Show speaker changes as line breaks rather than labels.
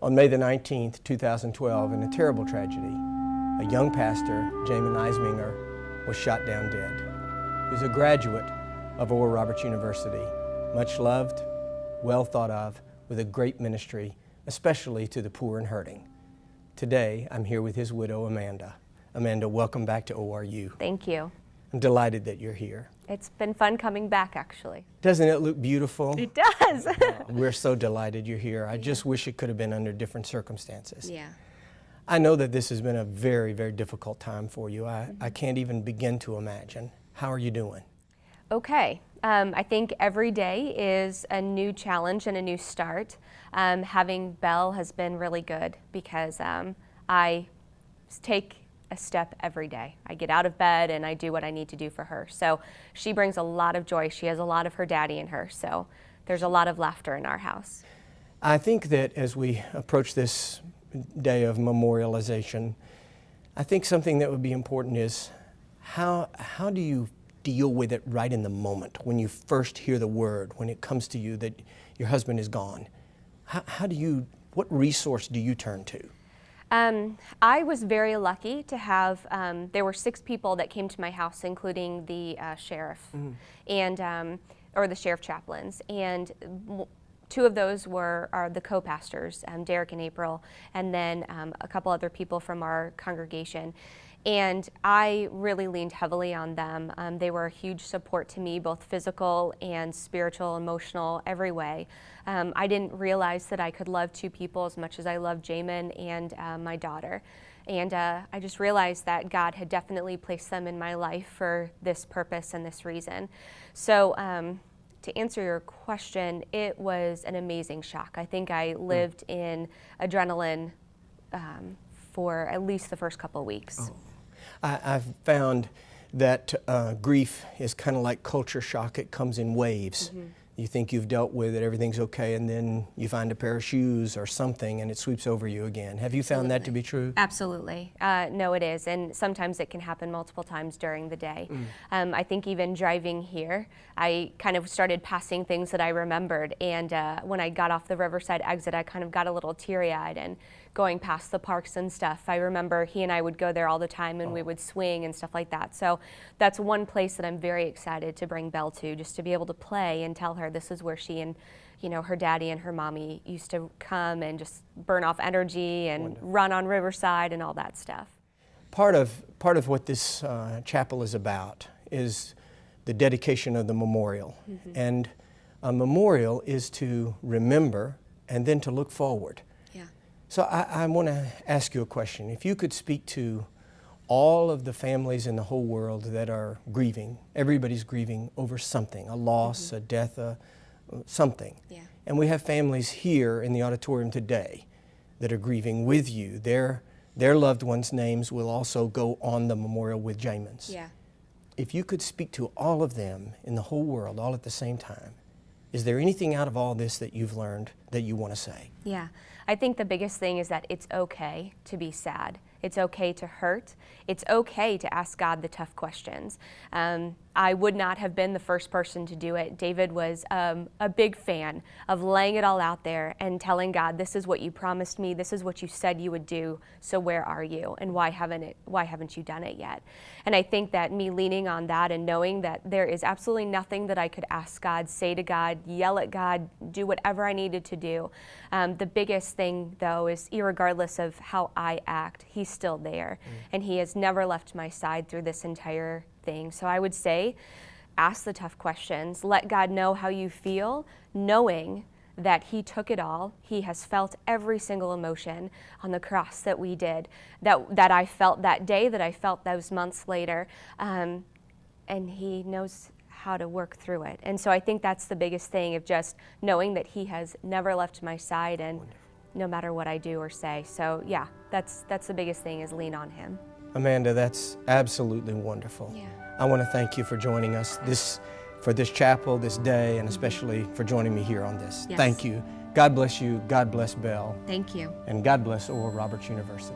On May the 19th, 2012, in a terrible tragedy, a young pastor, Jamal Iseminger, was shot down dead. He was a graduate of ORU University, much loved, well thought of, with a great ministry, especially to the poor and hurting. Today, I'm here with his widow, Amanda. Amanda, welcome back to ORU.
Thank you.
I'm delighted that you're here.
It's been fun coming back, actually.
Doesn't it look beautiful?
It does.
We're so delighted you're here. I just wish it could have been under different circumstances.
Yeah.
I know that this has been a very, very difficult time for you. I can't even begin to imagine. How are you doing?
Okay. I think every day is a new challenge and a new start. Having Belle has been really good because I take a step every day. I get out of bed and I do what I need to do for her. So she brings a lot of joy. She has a lot of her daddy in her. So there's a lot of laughter in our house.
I think that as we approach this day of memorialization, I think something that would be important is how do you deal with it right in the moment when you first hear the word, when it comes to you that your husband is gone? What resource do you turn to?
I was very lucky to have, there were 6 people that came to my house, including the sheriff and, or the sheriff chaplains. And 2 of those are the co-pastors, Derek and April, and then a couple other people from our congregation. And I really leaned heavily on them. They were a huge support to me, both physical and spiritual, emotional, every way. I didn't realize that I could love 2 people as much as I loved Jamin and my daughter. And I just realized that God had definitely placed them in my life for this purpose and this reason. So to answer your question, it was an amazing shock. I think I lived in adrenaline for at least the first couple of weeks.
Oh. I've found that grief is kind of like culture shock. It comes in waves. You think you've dealt with it, everything's okay, and then you find a pair of shoes or something and it sweeps over you again. Have you found that to be true?
Absolutely. No, it is. And sometimes it can happen multiple times during the day. I think even driving here, I kind of started passing things that I remembered. And when I got off the Riverside exit, I kind of got a little teary-eyed and going past the parks and stuff. I remember he and I would go there all the time and we would swing and stuff like that. So that's one place that I'm very excited to bring Belle to, just to be able to play and tell her this is where she and her daddy and her mommy used to come and just burn off energy and run on Riverside and all that stuff.
Part of what this chapel is about is the dedication of the memorial. And a memorial is to remember and then to look forward. So I want to ask you a question. If you could speak to all of the families in the whole world that are grieving, everybody's grieving over something, a loss, a death, something. And we have families here in the auditorium today that are grieving with you. Their loved ones' names will also go on the memorial with Jamin's. If you could speak to all of them in the whole world all at the same time, is there anything out of all this that you've learned that you want to say?
Yeah, I think the biggest thing is that it's okay to be sad. It's okay to hurt. It's okay to ask God the tough questions. I would not have been the first person to do it. David was a big fan of laying it all out there and telling God, this is what you promised me, this is what you said you would do, so where are you, and why haven't you done it yet? And I think that me leaning on that and knowing that there is absolutely nothing that I could ask God, say to God, yell at God, do whatever I needed to do. The biggest thing, though, is irregardless of how I act, He's still there, and He has never left my side through this entire thing. So I would say, ask the tough questions. Let God know how you feel, knowing that He took it all. He has felt every single emotion on the cross that we did, that I felt that day, that I felt those months later, and He knows how to work through it. And so I think that's the biggest thing, of just knowing that He has never left my side, and no matter what I do or say. So yeah, that's the biggest thing, is lean on Him.
Amanda, that's absolutely wonderful. I want to thank you for joining us for this chapel, this day, and especially for joining me here on this. Thank you. God bless you. God bless Belle.
Thank you.
And God bless ORU University.